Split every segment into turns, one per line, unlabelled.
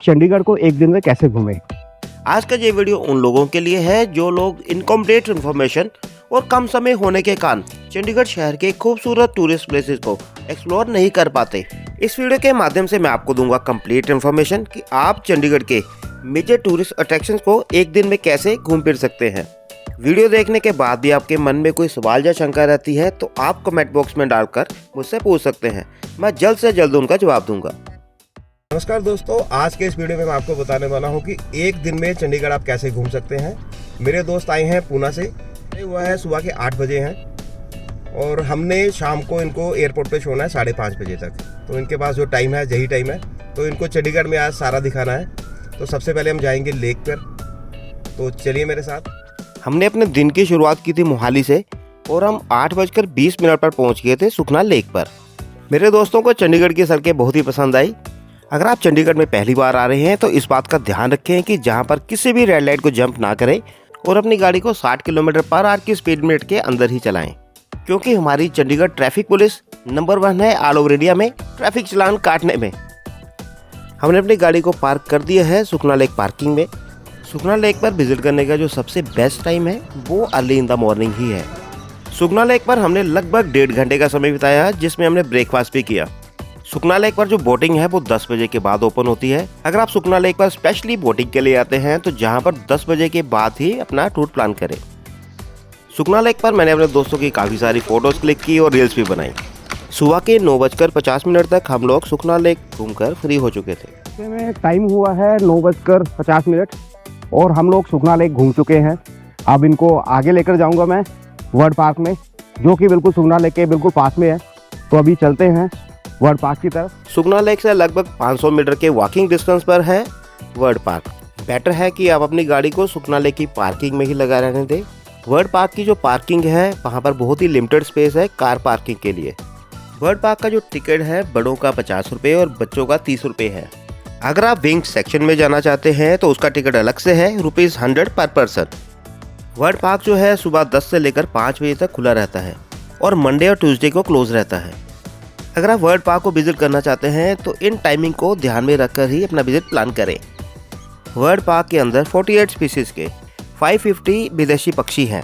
चंडीगढ़ को एक दिन में कैसे घूमें।
आज का ये वीडियो उन लोगों के लिए है जो लोग इनकम्प्लीट इन्फॉर्मेशन और कम समय होने के कारण चंडीगढ़ शहर के खूबसूरत टूरिस्ट प्लेसेस को एक्सप्लोर नहीं कर पाते। इस वीडियो के माध्यम से मैं आपको दूंगा कंप्लीट इन्फॉर्मेशन कि आप चंडीगढ़ के मेजर टूरिस्ट अट्रैक्शंस को एक दिन में कैसे घूम फिर सकते हैं। वीडियो देखने के बाद भी आपके मन में कोई सवाल या शंका रहती है तो आप कमेंट बॉक्स में डालकर मुझसे पूछ सकते हैं, मैं जल्द से जल्द उनका जवाब दूंगा।
नमस्कार दोस्तों, आज के इस वीडियो में मैं आपको बताने वाला हूं कि एक दिन में चंडीगढ़ आप कैसे घूम सकते हैं। मेरे दोस्त आए हैं पूना से, ये हुआ है सुबह के 8 बजे हैं और हमने शाम को इनको एयरपोर्ट पे छोड़ना है 5:30 बजे तक। तो इनके पास जो टाइम है यही टाइम है, तो इनको चंडीगढ़ में आज सारा दिखाना है। तो सबसे पहले हम जाएंगे लेक पर, तो चलिए मेरे साथ।
हमने अपने दिन की शुरुआत की थी मोहाली से और हम 8:20 पर पहुंच गए थे सुखना लेक पर। मेरे दोस्तों को चंडीगढ़ की सड़कें बहुत ही पसंद आई। अगर आप चंडीगढ़ में पहली बार आ रहे हैं तो इस बात का ध्यान रखें कि जहां पर किसी भी रेड लाइट को जंप ना करें और अपनी गाड़ी को 60 किलोमीटर/आवर की स्पीड लिमिट के अंदर ही चलाएं, क्योंकि हमारी चंडीगढ़ ट्रैफिक पुलिस नंबर 1 है ऑल ओवर इंडिया में ट्रैफिक चालान काटने में। हमने अपनी गाड़ी को पार्क कर दिया है सुखना लेक पार्किंग में। सुखना लेक पर विजिट करने का जो सबसे बेस्ट टाइम है वो अर्ली इन द मॉर्निंग ही है। सुखना लेक पर हमने लगभग 1.5 घंटे का समय बिताया, जिसमें हमने ब्रेकफास्ट भी किया। सुखना लेक पर जो बोटिंग है वो 10 बजे के बाद ओपन होती है। अगर आप सुखना लेक पर स्पेशली बोटिंग के लिए आते हैं तो जहां पर 10 बजे के बाद ही अपना टूर प्लान करें। सुखना लेक पर मैंने अपने दोस्तों की काफ़ी सारी फोटोज क्लिक की और रील्स भी बनाई। सुबह के 9:50 तक हम लोग सुखना लेक घूमकर फ्री हो चुके थे।
में टाइम हुआ है 9:50 और हम लोग सुखना लेक घूम चुके हैं। अब इनको आगे लेकर जाऊंगा मैं वर्ड पार्क में, जो कि बिल्कुल सुखना लेक के बिल्कुल पास में है। तो अभी चलते हैं वर्ड पार्क की तरफ।
सुखना लेक से लगभग 500 मीटर के वॉकिंग डिस्टेंस पर है वर्ड पार्क। बेटर है कि आप अपनी गाड़ी को सुखना लेक की पार्किंग में ही लगा रहने दें। वर्ड पार्क की जो पार्किंग है वहाँ पर बहुत ही लिमिटेड स्पेस है कार पार्किंग के लिए। वर्ड पार्क का जो टिकट है बड़ों का 50 रुपये और बच्चों का 30 रुपये है। अगर आप विंग सेक्शन में जाना चाहते हैं तो उसका टिकट अलग से है, ₹100 पर पर्सन। वर्ड पार्क जो है सुबह 10 से लेकर 5 बजे तक खुला रहता है और मंडे और ट्यूसडे को क्लोज रहता है। अगर आप वर्ड पार्क को विजिट करना चाहते हैं तो इन टाइमिंग को ध्यान में रखकर ही अपना विजिट प्लान करें। वर्ड पार्क के अंदर 48 स्पीसीज के 550 विदेशी पक्षी हैं।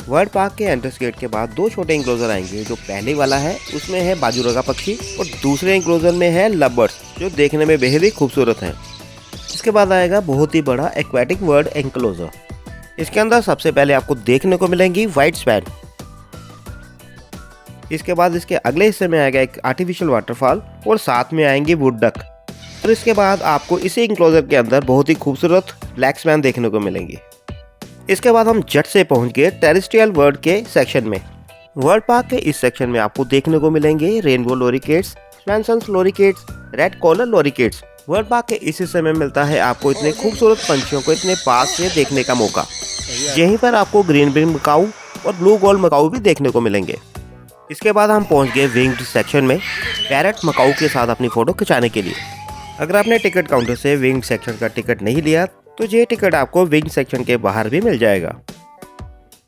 वर्ड पार्क के एंट्रेंस गेट के बाद 2 छोटे इंक्लोजर आएंगे। जो पहले वाला है उसमें है बाजूरगा पक्षी और दूसरे इंक्लोजर में है लवबर्ड्स, जो देखने में बेहद ही खूबसूरत हैं। इसके बाद आएगा बहुत ही बड़ा एक्वेटिक वर्ड एंक्लोजर। इसके अंदर सबसे पहले आपको देखने को मिलेंगी व्हाइट स्वैन। इसके बाद इसके अगले हिस्से में आएगा एक आर्टिफिशियल वाटरफॉल और साथ में आएंगे वुड डक। और इसके बाद आपको इसी इंक्लोजर के अंदर बहुत ही खूबसूरत ब्लैक स्वैन देखने को मिलेंगी। इसके बाद हम झट से पहुंच गए टेरेस्ट्रियल वर्ड के सेक्शन में। वर्ड पार्क के इस सेक्शन में आपको देखने को मिलेंगे rainbow lorikeets, Swainson's lorikeets, red collar lorikeets. Bird park के इस हिस्से में मिलता है आपको इतने खूबसूरत पंछियों को इतने पास से देखने का मौका। यहीं पर आपको ग्रीन बिन मकाऊ और ब्लू गोल्ड मकाऊ भी देखने को मिलेंगे। इसके बाद हम पहुंच गए विंग्ड सेक्शन में पैरट मकाऊ के साथ अपनी फ़ोटो खिंचाने के लिए। अगर आपने टिकट काउंटर से विंग सेक्शन का टिकट नहीं लिया तो ये टिकट आपको विंग सेक्शन के बाहर भी मिल जाएगा।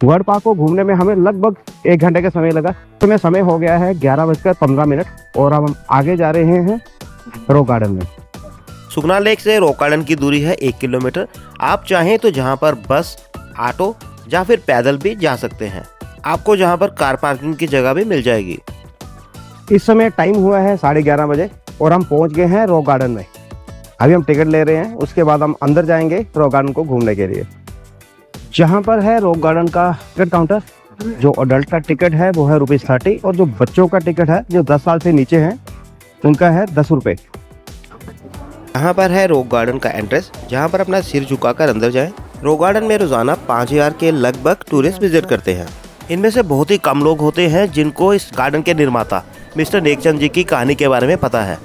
वर्ड पार्क को घूमने में हमें लगभग 1 घंटे का समय लगा। तो में समय हो गया है 11:15 और अब हम आगे जा रहे हैं रॉक गार्डन में।
सुखना लेक से रॉक गार्डन की दूरी है 1 किलोमीटर। आप चाहें तो जहां पर बस, ऑटो या फिर पैदल भी जा सकते हैं। आपको जहां पर कार पार्किंग की जगह भी मिल जाएगी।
इस समय टाइम हुआ है 11:30 बजे और हम पहुंच गए हैं रॉक गार्डन में। अभी हम टिकट ले रहे हैं, उसके बाद हम अंदर जाएंगे रॉक गार्डन को घूमने के लिए। जहां पर है रॉक गार्डन का टिकट काउंटर, जो अडल्ट का टिकट है वो है ₹30 और जो बच्चों का टिकट है जो 10 साल से नीचे हैं उनका है ₹10।
यहाँ पर है रॉक गार्डन का एंट्रेंस, जहाँ पर अपना सिर झुकाकर अंदर जाएं। रॉक गार्डन में रोजाना 5000 के लगभग टूरिस्ट विजिट करते हैं। इनमें से बहुत ही कम लोग होते हैं जिनको इस गार्डन के निर्माता मिस्टर नेकचंद जी की कहानी के बारे में पता है।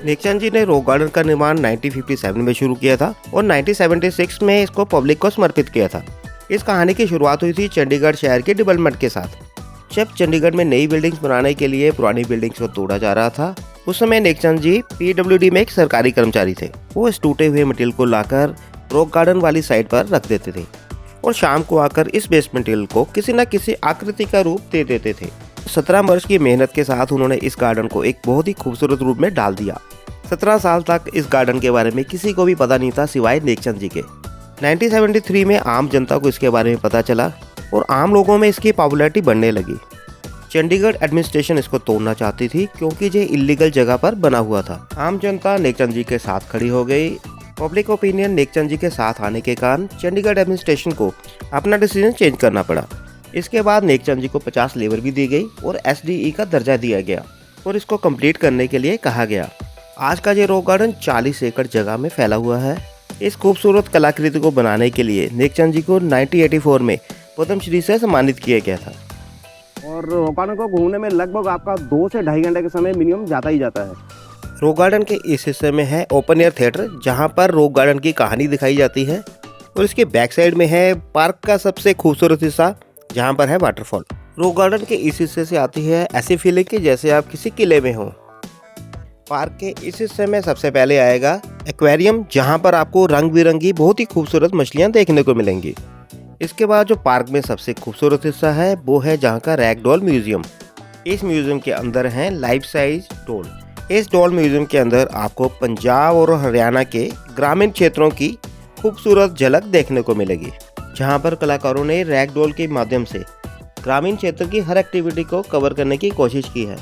नेकचंद जी ने रॉक गार्डन का निर्माण 1957 में शुरू किया था और 1976 में इसको पब्लिक को समर्पित किया था। इस कहानी की शुरुआत हुई थी चंडीगढ़ शहर के डेवलपमेंट के साथ। जब चंडीगढ़ में नई बिल्डिंग्स बनाने के लिए पुरानी बिल्डिंग्स को तोड़ा जा रहा था, उस समय नेकचंद जी PWD में एक सरकारी कर्मचारी थे। वो इस टूटे हुए मटेरियल को लाकर रॉक गार्डन वाली साइड पर रख देते थे और शाम को आकर इस वेस्ट मटेरियल को किसी न किसी आकृति का रूप दे देते थे। 17 वर्ष की मेहनत के साथ उन्होंने इस गार्डन को एक बहुत ही खूबसूरत रूप में डाल दिया। 17 साल तक इस गार्डन के बारे में किसी को भी पता नहीं था सिवाय नेकचंद जी के। 1973 में आम जनता को इसके बारे में पता चला और आम लोगों में इसकी पॉपुलैरिटी बढ़ने लगी। चंडीगढ़ एडमिनिस्ट्रेशन इसको तोड़ना चाहती थी क्योंकि ये इलीगल जगह पर बना हुआ था। आम जनता नेकचंद जी के साथ खड़ी हो गई। पब्लिक ओपिनियन नेकचंद जी के साथ आने के कारण चंडीगढ़ एडमिनिस्ट्रेशन को अपना डिसीजन चेंज करना पड़ा। इसके बाद नेकचंद जी को 50 लेबर भी दी गई और SDE का दर्जा दिया गया और इसको कंप्लीट करने के लिए कहा गया। आज का ये रॉक गार्डन 40 एकड़ जगह में फैला हुआ है। इस खूबसूरत कलाकृति को बनाने के लिए नेकचंद जी को 1984 में पद्मश्री से सम्मानित किया गया था।
और रॉक गार्डन को घूमने में लगभग आपका 2 से ढाई घंटे का समय मिनिमम जाता ही जाता है।
रॉक गार्डन के इस हिस्से में है ओपन एयर थिएटर, जहां पर रॉक गार्डन की कहानी दिखाई जाती है और इसके बैक साइड में है पार्क का सबसे खूबसूरत हिस्सा, जहां पर है वाटरफॉल। रॉक गार्डन के इस हिस्से से आती है ऐसी फीलिंग कि जैसे आप किसी किले में हो। पार्क के इस हिस्से में सबसे पहले आएगा एक्वेरियम, जहां पर आपको रंग बिरंगी बहुत ही खूबसूरत मछलियां देखने को मिलेंगी। इसके बाद जो पार्क में सबसे खूबसूरत हिस्सा है वो है जहां का रैग डॉल म्यूजियम। इस म्यूजियम के अंदर हैं लाइफ साइज डॉल। इस डॉल म्यूजियम के अंदर आपको पंजाब और हरियाणा के ग्रामीण क्षेत्रों की खूबसूरत झलक देखने को मिलेगी, जहां पर कलाकारों ने रैग डॉल के माध्यम से ग्रामीण क्षेत्र की हर एक्टिविटी को कवर करने की कोशिश की है।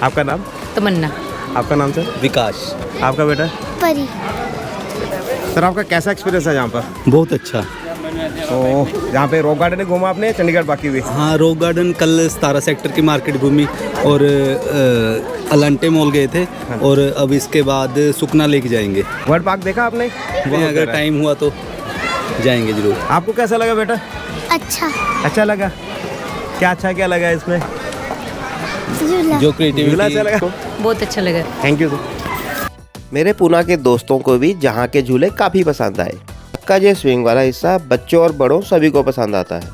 आपका नाम?
तमन्ना।
आपका नाम सर?
विकास।
आपका बेटा?
परी।
सर आपका कैसा एक्सपीरियंस है यहाँ पर?
बहुत अच्छा।
तो यहाँ पे रॉक गार्डन घूमा आपने, चंडीगढ़ बाकी भी?
हाँ, रॉक गार्डन कल 17 सेक्टर की मार्केट घूमी और अलांटे मॉल गए थे और अब इसके बाद सुखना लेक जाएंगे।
वर्ड पार्क देखा आपने?
वहाँ अगर टाइम हुआ तो जाएंगे जरूर।
आपको कैसा लगा बेटा?
अच्छा।
अच्छा लगा? क्या अच्छा क्या लगा इसमें?
झूला।
जो
झूला
क्रिएटिविटी
अच्छा लगा?
बहुत अच्छा लगा।
Thank you sir.
मेरे पूना के दोस्तों को भी जहाँ के झूले काफ़ी पसंद आए। का ये स्विंग वाला हिस्सा बच्चों और बड़ों सभी को पसंद आता है।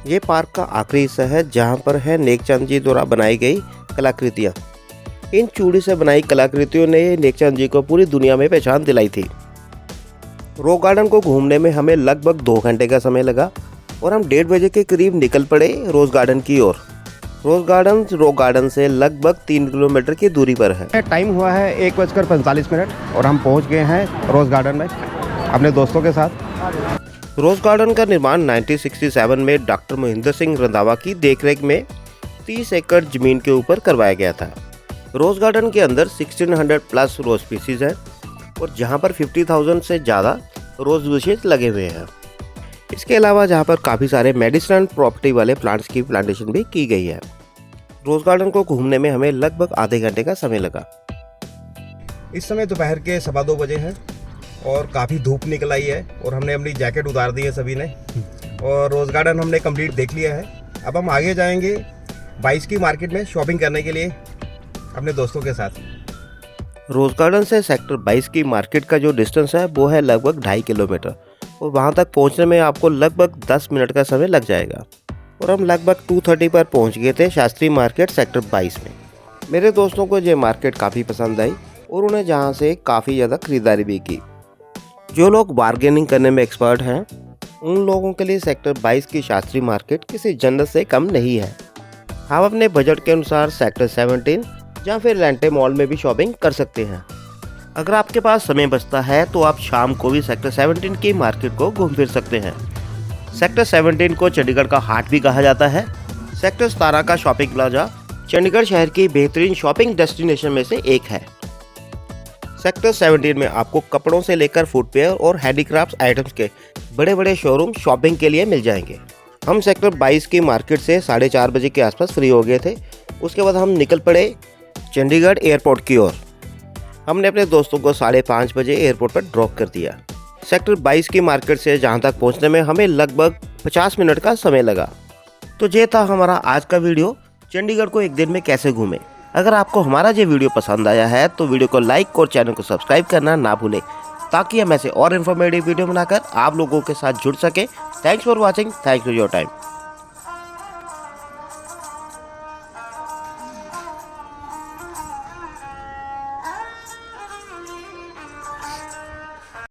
ये पार्क का आखिरी हिस्सा है जहाँ पर है नेकचंद जी द्वारा बनाई गई कलाकृतियाँ। इन चूड़ी से बनाई कलाकृतियों ने नेकचंद जी को पूरी दुनिया में पहचान दिलाई थी। रॉक गार्डन को घूमने में हमें लगभग 2 घंटे का समय लगा और हम 1:30 बजे के करीब निकल पड़े रोज़ गार्डन की ओर। रोज़ गार्डन रॉक गार्डन से लगभग 3 किलोमीटर की दूरी पर है।
टाइम हुआ है 1:45 और हम पहुँच गए हैं रोज़ गार्डन में अपने दोस्तों के साथ।
रोज़ गार्डन का निर्माण 1967 में डॉक्टर महेंद्र सिंह रंधावा की देखरेख में 30 एकड़ जमीन के ऊपर करवाया गया था। रोज़ गार्डन के अंदर 1600 प्लस रोज स्पीसीज हैं और जहां पर 50,000 से ज़्यादा रोज बुशेस लगे हुए हैं। इसके अलावा जहां पर काफ़ी सारे मेडिसिनल प्रॉपर्टी वाले प्लांट्स की प्लांटेशन भी की गई है। रोज़ गार्डन को घूमने में हमें लगभग आधे घंटे का समय लगा।
इस समय दोपहर के 2:15 बजे हैं और काफ़ी धूप निकल आई है और हमने अपनी जैकेट उतार दी है सभी ने और रोज़ गार्डन हमने कंप्लीट देख लिया है। अब हम आगे जाएंगे 22 की मार्केट में शॉपिंग करने के लिए अपने दोस्तों के साथ।
रोज़ गार्डन से सेक्टर 22 की मार्केट का जो डिस्टेंस है वो है लगभग 2.5 किलोमीटर और वहाँ तक पहुँचने में आपको लगभग 10 मिनट का समय लग जाएगा। और हम लगभग 2:30 पर पहुँच गए थे शास्त्री मार्केट सेक्टर 22 में। मेरे दोस्तों को ये मार्केट काफ़ी पसंद आई और उन्हें जहाँ से काफ़ी ज़्यादा खरीदारी भी की। जो लोग बार्गेनिंग करने में एक्सपर्ट हैं उन लोगों के लिए सेक्टर 22 की शास्त्री मार्केट किसी जन्नत से कम नहीं है। आप अपने बजट के अनुसार सेक्टर 17 या फिर एलांटे मॉल में भी शॉपिंग कर सकते हैं। अगर आपके पास समय बचता है तो आप शाम को भी सेक्टर 17 की मार्केट को घूम फिर सकते हैं। सेक्टर 17 को चंडीगढ़ का हार्ट भी कहा जाता है। सेक्टर 17 का शॉपिंग प्लाजा चंडीगढ़ शहर की बेहतरीन शॉपिंग डेस्टिनेशन में से एक है। सेक्टर 17 में आपको कपड़ों से लेकर फुटवेयर और हैंडीक्राफ्ट आइटम्स के बड़े बड़े शोरूम शॉपिंग के लिए मिल जाएंगे। हम सेक्टर 22 की मार्केट से 4:30 बजे के आसपास फ्री हो गए थे। उसके बाद हम निकल पड़े चंडीगढ़ एयरपोर्ट की ओर। हमने अपने दोस्तों को 5:30 बजे एयरपोर्ट पर ड्रॉप कर दिया। सेक्टर 22 की मार्केट से जहां तक पहुंचने में हमें लगभग 50 मिनट का समय लगा। तो ये था हमारा आज का वीडियो, चंडीगढ़ को एक दिन में कैसे घूमें। अगर आपको हमारा ये वीडियो पसंद आया है तो वीडियो को लाइक और चैनल को सब्सक्राइब करना ना भूलें, ताकि हम ऐसे और इन्फॉर्मेटिव वीडियो बनाकर आप लोगों के साथ जुड़ सकें। Thanks for watching, thanks for your time.